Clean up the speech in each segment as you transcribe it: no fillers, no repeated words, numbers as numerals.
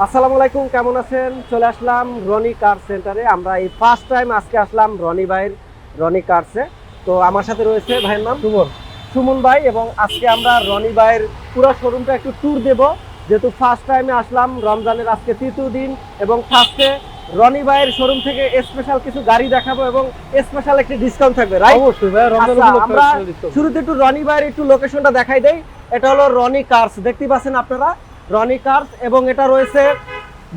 আসসালামু আলাইকুম, কেমন আছেন? চলে আসলাম রনি কার সেন্টারে। আমরা এই ফার্স্ট টাইম আজকে আসলাম রনি ভাইয়ের রনি কারসে। তো আমার সাথে রয়েছে ভাইয়ের নাম সুমন ভাই, এবং আজকে আমরা রনি ভাইয়ের পুরো শোরুমটা একটু ট্যুর দেব, যেহেতু ফার্স্ট টাইমে আসলাম। রমজানের আজকে তৃতীয় দিন এবং ফার্স্টে রনি ভাইয়ের শোরুম থেকে স্পেশাল কিছু গাড়ি দেখাবো এবং স্পেশাল একটি ডিসকাউন্ট থাকবে, রাইট? অবশ্যই ভাই, আমরা শুরুতে একটু রনি ভাইয়ের একটু লোকেশনটা দেখাই দেই। এটা হলো রনি কারস, দেখতে পাচ্ছেন আপনারা রনি কারস, এবং এটা রয়েছে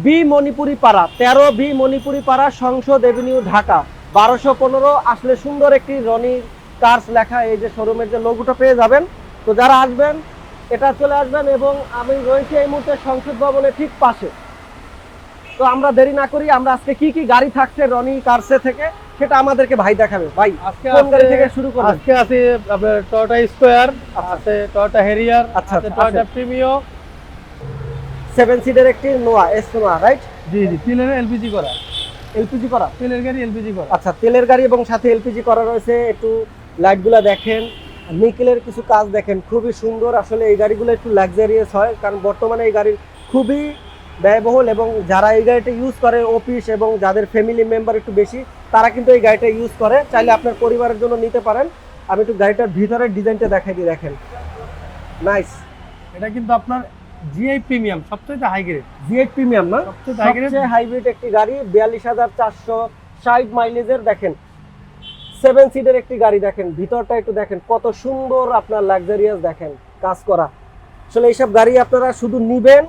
বি মণিপুরি পাড়া, 13 বি মণিপুরি পাড়া, সংসদ এভিনিউ, ঢাকা 1215। আসলে সুন্দর একটি রনি কারস লেখা এই যে শোরুমের যে লোগোটা পেয়ে যাবেন। তো যারা আসবেন এটা চলে আসবেন, এবং আমি রয়েছি এই মুহূর্তে সংসদ ভবনের ঠিক পাশে। তো আমরা দেরি না করি, আমরা আজকে কি কি গাড়ি থাকছে রনি কারসে থেকে সেটা আমাদেরকে ভাই দেখাবে। ভাই আজকে কোন গাড়ি থেকে শুরু করব? আজকে আছে আপনার টয়োটা স্কয়ার, আছে টয়োটা হেরিয়ার, আছে টয়োটা প্রিমিও, 7 সিটের একটি নোয়া এস নোয়া, রাইট? জি জি, তেলের এলপিজি করা, এলপিজি করা তেলের গাড়ি এলপিজি করা। আচ্ছা, তেলের গাড়ি এবং সাথে এলপিজি করা রয়েছে। একটু লাইটগুলো দেখেন, নিকেলের কিছু কাজ দেখেন, খুবই সুন্দর। আসলে এই গাড়িগুলো একটু লাক্সারিয়াস হয়, কারণ বর্তমানে এই গাড়ির খুবই ব্যয়বহুল, এবং যারা এই গাড়িটা ইউজ করে অফিস এবং যাদের ফ্যামিলি মেম্বার একটু বেশি, তারা কিন্তু এই গাড়িটা ইউজ করে। চাইলে আপনার পরিবারের জন্য নিতে পারেন। আমি একটু গাড়িটার ভিতরের ডিজাইনটা দেখাই দিই, দেখেন, নাইস। এটা কিন্তু আপনার জিআই প্রিমিয়াম, সবচেয়ে হাই গ্রেড জিএট প্রিমিয়াম না, সবচেয়ে হাইব্রিড একটি গাড়ি, 42,460 মাইলেজের। দেখেন 7 সিটের একটি গাড়ি, দেখেন ভিতরটা একটু দেখেন কত সুন্দর, আপনার লাক্সারিয়াস দেখেন, কাজ করা। আসলে এইসব গাড়ি আপনারা শুধু নিবেন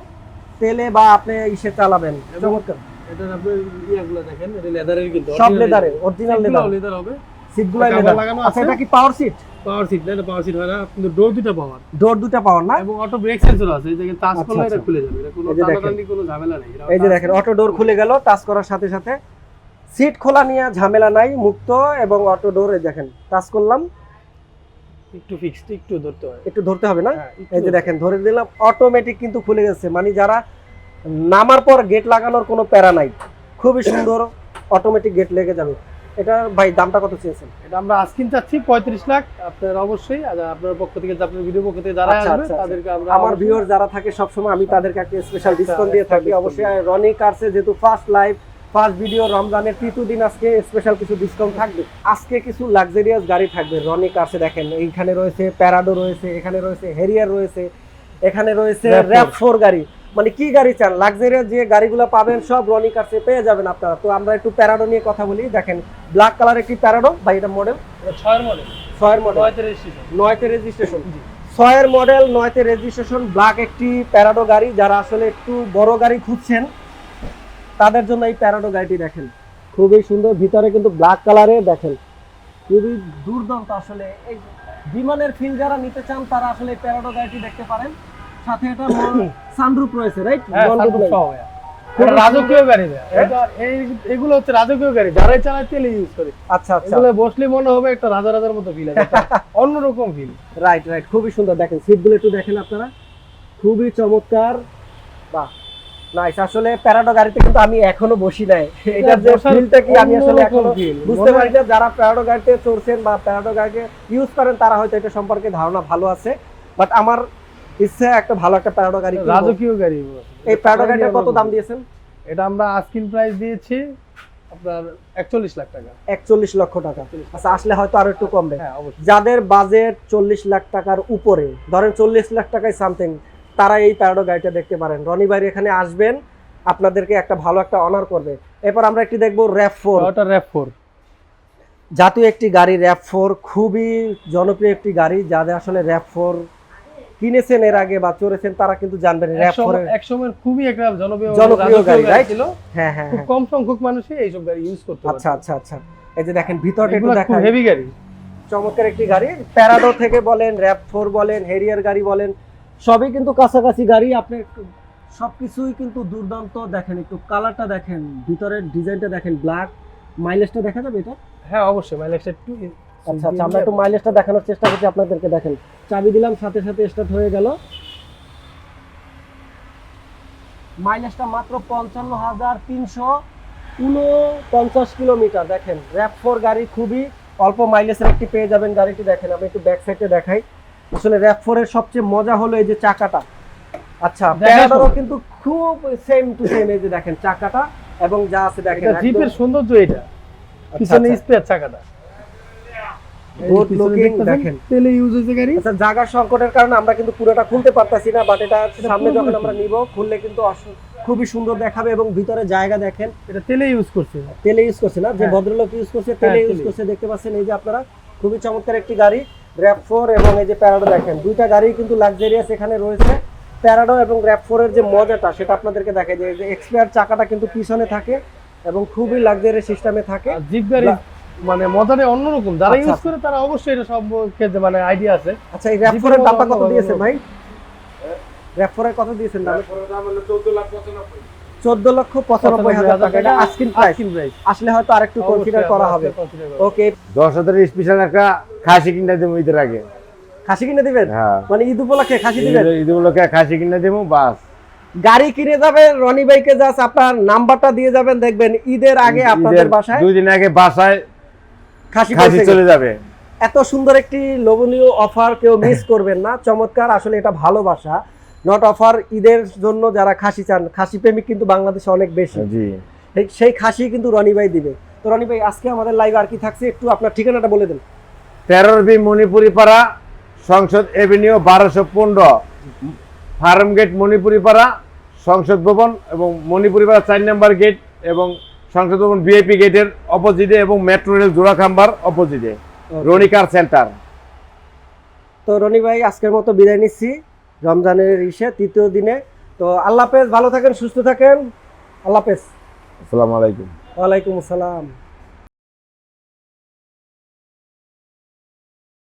তেলে বা আপনি ইসে চালাবেন, চমৎকার। এটা আপনি ইয়াগুলো দেখেন, এটা লেদারের, কিন্তু সব লেদারে, অরিজিনাল লেদার হবে, সিটগুলো লেদার লাগানো আছে। এটা কি পাওয়ার সিট? পাওয়ার সিট না, এটা পাওয়ার সিট হয় না, কিন্তু ডোর দুটো পাওয়ার, ডোর দুটো পাওয়ার না, এবং অটো ব্রেক সেন্সর আছে। এই দেখেন টাচ করলে এটা খুলে যাবে, এটা কোনো টানাটানি কোনো ঝামেলা নেই। এই যে দেখেন অটো ডোর খুলে গেল টাচ করার সাথে সাথে, সিট খোলা নিয়ে ঝামেলা নাই, মুক্ত। এবং অটো ডোর দেখেন টাচ করলাম, একটু ফিক্সড, একটু ধরতে হয়, একটু ধরতে হবে না। হ্যাঁ, এই যে দেখেন ধরে দিলাম, অটোমেটিক কিন্তু খুলে গেছে। মানে যারা নামার পর গেট লাগানোর কোনো প্যারা নাই, খুবই সুন্দর অটোমেটিক গেট লেগে যাবে। এটা ভাই দামটা কত চেয়েছেন? এটা আমরা আজকিন চাচ্ছি 35 লাখ। আপনার অবশ্যই আপনার পক্ষ থেকে, আপনার ভিডিও পক্ষ থেকে যারা আসবে তাদেরকে আমরা, আমার ভিউয়ার যারা থাকে সব সময় আমি তাদেরকে একটা স্পেশাল ডিসকাউন্ট দিয়ে থাকি। অবশ্যই রনি কারসে যেহেতু ফার্স্ট লাইভ, ফার্স্ট ভিডিও, রমজানের তৃতীয় দিন, আজকে স্পেশাল কিছু ডিসকাউন্ট থাকবে। আজকে কিছু লাক্সারিয়াস গাড়ি থাকবে রনি কারসে। দেখেন এইখানে রয়েছে প্যারাডো রয়েছে, এখানে রয়েছে হেরিয়ার রয়েছে, এখানে রয়েছে RAV4 গাড়ি। মানে কি গাড়ি চান, লাক্সারিয়াস যে গাড়িগুলো পাবেন সব রনি কারসে পেয়ে যাবেন আপনারা। তো আমরা একটু প্যারাডো নিয়ে কথা বলি। দেখেন ব্ল্যাক কালার একটি প্যারাডো, ভাই এটা মডেল 6 এর মডেল, 6 এর মডেল, 9তে রেজিস্ট্রেশন, 6 এর মডেল, 9তে রেজিস্ট্রেশন, ব্ল্যাক একটি প্যারাডো গাড়ি। যারা আসলে একটু বড় গাড়ি খুঁজছেন তাদের জন্য এই প্যারাডো গাড়িটি দেখেন, খুবই সুন্দর। ভিতরে কিন্তু ব্ল্যাক কালারে দেখেন, খুবই দুর্দান্ত। আসলে এই বিমানের ফিল যারা নিতে চান তারা আসলে এই প্যারাডো গাড়িটি দেখতে পারেন। সাথে এটা সানরুফ রয়েছে, রাইট? রাজকীয় গাড়ি, এগুলো হচ্ছে রাজকীয় গাড়ি, যারাই চালায় তেল ইউজ করে। আচ্ছা আচ্ছা, এগুলো বসলে মনে হবে একটা রাজার মতো ফিল আছে, অন্যরকম ফিল। রাইট রাইট, খুবই সুন্দর। দেখেন সিটগুলো একটু দেখেন আপনারা, খুবই চমৎকার। বাহ, নাইস। আসলে প্যারাডো গাড়িতে কিন্তু আমি এখনো বসি নাই, এটার যে ফিলটা কি আমি আসলে এখনো বুঝতে পারি না। যারা প্যারাডো গাড়িতে চড়ছেন বা প্যারাডো গাড়িকে ইউজ করেন তারা হয়তো এটা সম্পর্কে ধারণা ভালো আছে, বাট আমার ইচ্ছে একটা ভালো একটা প্যারাডো গাড়ি, রাজকীয় গাড়ি। এই প্যারাডো গাড়িটা কত দাম দিয়েছেন? এটা আমরা আস্কিং প্রাইস দিয়েছি আপনার 41 লাখ টাকা, 41 লক্ষ টাকা। আচ্ছা, আসলে হয়তো আরো একটু কমবে। হ্যাঁ অবশ্যই। যাদের বাজেট 40 লাখ টাকার উপরে, ধরেন 40 লাখ টাকায় সামথিং, তারা এই প্যারাডো গাড়িটা দেখতে পারেন। রনি ভাই এখানে আসবেন, আপনাদেরকে একটা ভালো একটা অনার করবে। এরপর আমরা একটি দেখবো RAV4, RAV4 জাতীয় একটি গাড়ি। RAV4 খুবই জনপ্রিয় একটি গাড়ি, যাদের আসলে RAV4 কিনেছেন এর আগে বা চড়েছেন তারা কিন্তু জানবেন RAV4 এক সময় খুবই একটা জনপ্রিয় গাড়ি, রাইট? হ্যাঁ হ্যাঁ, খুব কম সংখ্যক মানুষই এই সব গাড়ি ইউজ করতে পারে। আচ্ছা আচ্ছা আচ্ছা, এই যে দেখেন ভিতরটা একটু দেখেন, হেভি গাড়ি, চমৎকার একটি গাড়ি। প্যারাডো থেকে বলেন, RAV4 বলেন, হেরিয়ার গাড়ি বলেন, সবই কিন্তু কাছাকাছি গাড়ি। আপনি সবকিছুই কিন্তু দুর্দান্ত। দেখেন একটু কালারটা দেখেন, ভিতরের ডিজাইনটা দেখেন, ব্ল্যাক। মাইলেজটা দেখা যাবে এটা? হ্যাঁ অবশ্যই, মাইলেজটা একটু। আচ্ছা আচ্ছা, আমরা একটু মাইলেজটা দেখানোর চেষ্টা করছি আপনাদেরকে। দেখেন চাবি দিলাম, সাথে সাথে স্টার্ট হয়ে গেল। মাইলেজটা মাত্র 55,349 কিলোমিটার। দেখেন RAV4 গাড়ি খুবই অল্প মাইলেজের একটি পেয়ে যাবেন গাড়িটি। দেখেন আমি একটু ব্যাক সাইডে দেখাই। আসলে RAV4 এর সবচেয়ে মজা হলো এই যে চাকাটা, আচ্ছা, দেখার প্যারাডোরও সময়। কিন্তু খুব সেম টু সেম, এই যে দেখেন চাকাটা এবং যা আছে দেখেন এটা জিপের সৌন্দর্য এটা, পিছনে স্পেয়ার চাকাটা। গুড লুকিং দেখেন। তেলে ইউজ হয়েছে গাড়ি। আচ্ছা, জায়গা সংকটের কারণে আমরা কিন্তু পুরোটা খুলতে পারতাছি না, বাট এটা সামনে যখন পুরোপুরি আমরা নিব খুললে কিন্তু খুবই সুন্দর দেখাবে এবং ভিতরে জায়গা দেখেন। এটা তেলে ইউজ করছে। তেলে ইউজ করছে না, যে হ্যাঁ। ভদ্রলোক ইউজ করছে তেলে ইউজ তেলে। করছে, দেখতে পাচ্ছেন এই যে আপনারা। খুবই চমৎকার একটি গাড়ি, RAV4 এবং এই যে প্যারাডো দেখেন, দুইটা গাড়ি কিন্তু লাক্সারিয়াস এখানে রয়েছে। প্যারাডো এবং RAV4 এর যে মজাটা সেটা আপনাদেরকে দেখাই, যে এক্সপায়ার চাকাটা কিন্তু পিছনে থাকে এবং খুবই লাক্সারিয়াস সিস্টেমে থাকে। আর জিপ গাড়ি মানে মজাটা অন্যরকম, যারা আচ্ছা, ইউজ করে তারা অবশ্যই এটা সম্পর্কে মানে আইডিয়া আছে। আচ্ছা, এই RAV4 এর দামটা কত জিপের দিয়েছেন ভাই? RAV4 এর কত দিয়েছেন দাম? 14,95,000 টাকা, এটা আস্কিং প্রাইস। আসলে হয়তো আরেকটু কনসিডার করা হবে। ওকে, 10,000 স্পেশাল একটা খাসি কিনে দেবো ঈদের আগে। খাসি কিনে দিবেন? হ্যাঁ, মানে ঈদ উপলক্ষে খাসি দিবেন? ঈদ উপলক্ষে খাসি কিনে দেবো বাস। গাড়ি কিনে যাবেন রনি ভাইকে, জাস্ট আপনার নাম্বারটা দিয়ে যাবেন, দেখবেন ঈদের আগে আপনাদের বাসায় 2 দিন আগে বাসায় খাসি খাসি পৌঁছে চলে গেছে। যাবে। এত সুন্দর একটি লোভনীয় অফার কেউ মিস করবেন না। চমৎকার, আসলে এটা ভালোবাসা, নট অফার। ঈদের জন্য যারা খাসি চান, খাসি প্রেমিক কিন্তু বাংলাদেশে অনেক বেশি, জি, সেই খাসি কিন্তু রনি ভাই দিবে। তো রনি ভাই, আজকে আমাদের লাইভ আর কি থাকছে, একটু আপনার ঠিকানাটা বলে দেন। 13 বি মণিপুরি পাড়া, সংসদ এভিনিউ 1215, ফার্ম গেট মণিপুরি পাড়া, সংসদ ভবন এবং মণিপুরি পাড়া 4 নম্বর গেট এবং সংসদ ভবন ভিআইপি গেটের অপোজিটে এবং মেট্রো রেল জোড়াখাম্বার অপোজিটে রনি কার সেন্টার। তো রনি ভাই, আজকের মতো বিদায় নিচ্ছি রমজানের তৃতীয় দিনে। তো আল্লাহ হাফেজ, ভালো থাকেন, সুস্থ থাকেন, আল্লাহ হাফেজ। আসসালামু আলাইকুম। ওয়ালাইকুম আসসালাম।